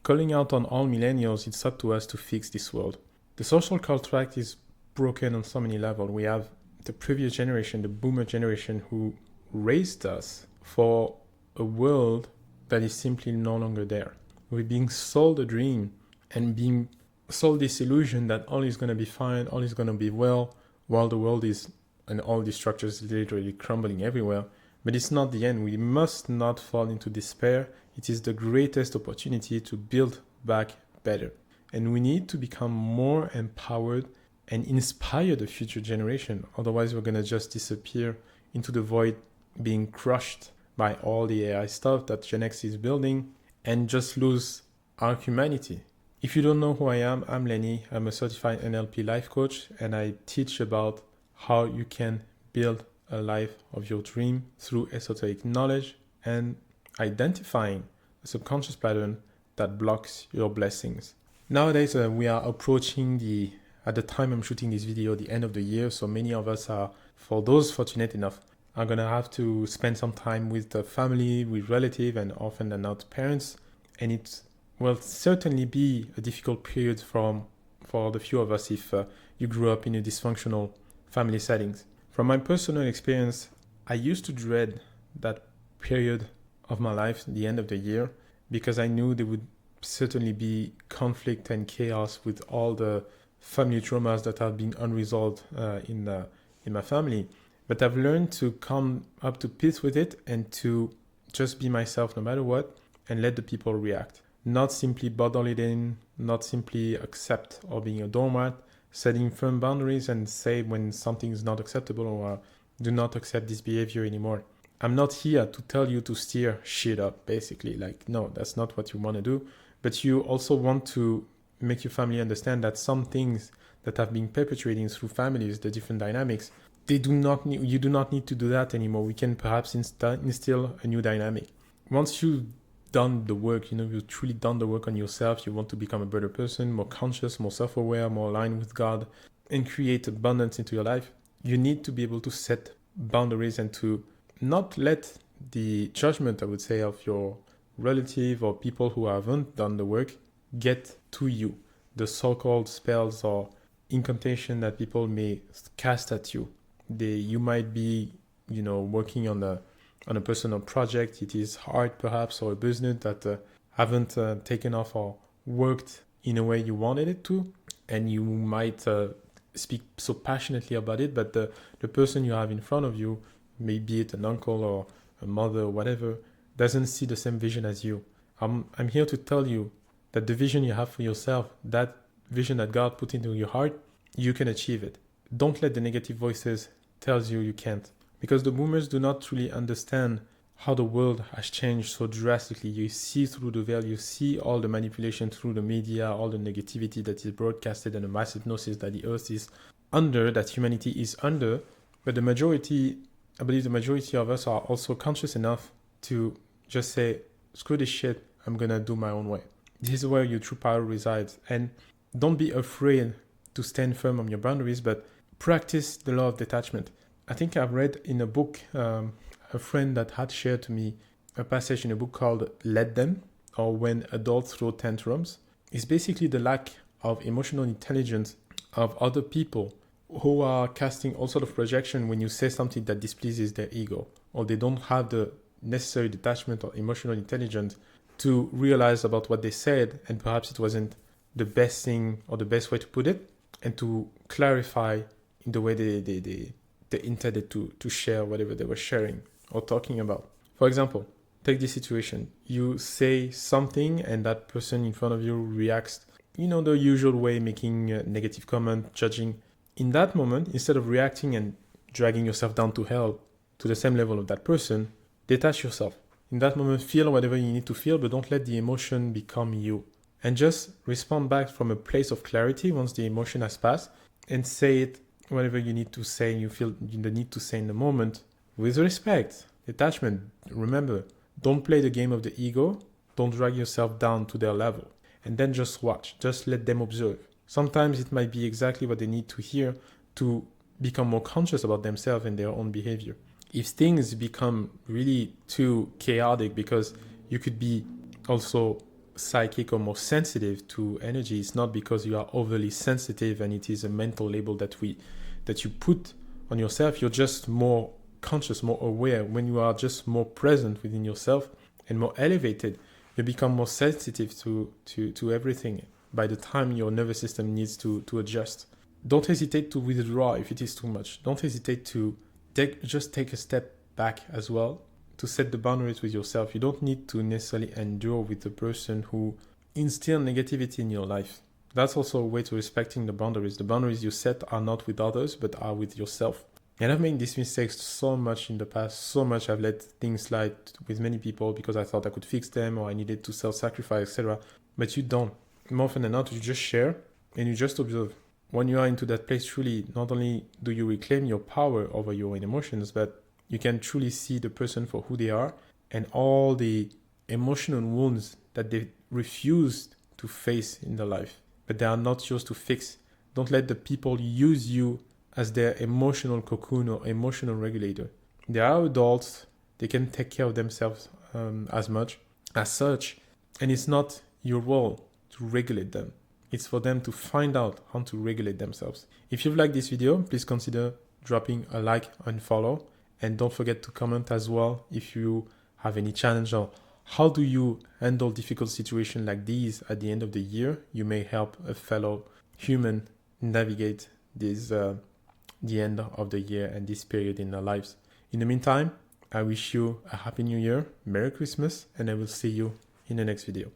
calling out on all millennials, it's up to us to fix this world. The social contract is broken on so many levels. We have the previous generation, the boomer generation, who raised us for a world that is simply no longer there. We're being sold a dream and being sold this illusion that all is going to be fine, all is going to be well, while the world is, and all these structures literally crumbling everywhere. But it's not the end. We must not fall into despair. It is the greatest opportunity to build back better. And we need to become more empowered and inspire the future generation. Otherwise, we're going to just disappear into the void, being crushed by all the AI stuff that Gen X is building and just lose our humanity. If you don't know who I am, I'm Lenny. I'm a certified NLP life coach, and I teach about how you can build a life of your dream through esoteric knowledge and identifying a subconscious pattern that blocks your blessings. Nowadays, we are approaching at the time I'm shooting this video, the end of the year. So many of us are, for those fortunate enough, are going to have to spend some time with the family, with relatives, and often than not parents. And it will certainly be a difficult period for the few of us if you grew up in a dysfunctional family settings. From my personal experience, I used to dread that period of my life, the end of the year, because I knew there would certainly be conflict and chaos with all the family traumas that have been unresolved in my family. But I've learned to come up to peace with it and to just be myself no matter what and let the people react. Not simply bottle it in, not simply accept or being a doormat, setting firm boundaries and say when something is not acceptable or do not accept this behavior anymore. I'm not here to tell you to steer shit up, basically. Like, no, that's not what you want to do. But you also want to make your family understand that some things that have been perpetuating through families, the different dynamics, you do not need to do that anymore. We can perhaps instill a new dynamic. Once you've done the work, you've truly done the work on yourself, you want to become a better person, more conscious, more self-aware, more aligned with God, and create abundance into your life, you need to be able to set boundaries and to not let the judgment, I would say, of your relative or people who haven't done the work get to you. The so-called spells or incantation that people may cast at you. You might be, working on a personal project. It is hard perhaps, or a business that haven't taken off or worked in a way you wanted it to. And you might speak so passionately about it, but the person you have in front of you, maybe it an uncle or a mother or whatever, doesn't see the same vision as you. I'm here to tell you that the vision you have for yourself, that vision that God put into your heart, you can achieve it. Don't let the negative voices tell you can't. Because the boomers do not truly understand how the world has changed so drastically. You see through the veil, you see all the manipulation through the media, all the negativity that is broadcasted and the mass hypnosis that the earth is under, that humanity is under. But I believe the majority of us are also conscious enough to just say, screw this shit, I'm going to do my own way. This is where your true power resides. And don't be afraid to stand firm on your boundaries, but practice the law of detachment. I think I've read in a book, a friend that had shared to me a passage in a book called Let Them, or When Adults Throw Tantrums. It's basically the lack of emotional intelligence of other people who are casting all sort of projection when you say something that displeases their ego, or they don't have the necessary detachment or emotional intelligence to realize about what they said, and perhaps it wasn't the best thing or the best way to put it, and to clarify in the way they intended to share whatever they were sharing or talking about. For example, take this situation. You say something and that person in front of you reacts, the usual way, making a negative comment, judging. In that moment, instead of reacting and dragging yourself down to hell to the same level of that person, detach yourself. In that moment, feel whatever you need to feel, but don't let the emotion become you. And just respond back from a place of clarity once the emotion has passed, and say it, whatever you need to say, and you feel the need to say in the moment, with respect, detachment. Remember, don't play the game of the ego. Don't drag yourself down to their level. And then just watch. Just let them observe. Sometimes it might be exactly what they need to hear to become more conscious about themselves and their own behavior. If things become really too chaotic, because you could be also psychic or more sensitive to energy, it's not because you are overly sensitive and it is a mental label that you put on yourself. You're just more conscious, more aware. When you are just more present within yourself and more elevated, you become more sensitive to everything by the time your nervous system needs to adjust. Don't hesitate to withdraw if it is too much. Don't hesitate to take a step back as well, to set the boundaries with yourself. You don't need to necessarily endure with the person who instills negativity in your life. That's also a way to respecting the boundaries. The boundaries you set are not with others, but are with yourself. And I've made these mistakes so much in the past, so much I've let things slide with many people because I thought I could fix them or I needed to self-sacrifice, etc. But you don't. More often than not, you just share and you just observe. When you are into that place, truly, not only do you reclaim your power over your own emotions, but you can truly see the person for who they are and all the emotional wounds that they refused to face in their life, but they are not yours to fix. Don't let the people use you as their emotional cocoon or emotional regulator. They are adults. They can take care of themselves as such. And it's not your role to regulate them. It's for them to find out how to regulate themselves. If you've liked this video, please consider dropping a like and follow. And don't forget to comment as well if you have any challenge or how do you handle difficult situations like these at the end of the year. You may help a fellow human navigate this the end of the year and this period in their lives. In the meantime, I wish you a happy new year, Merry Christmas, and I will see you in the next video.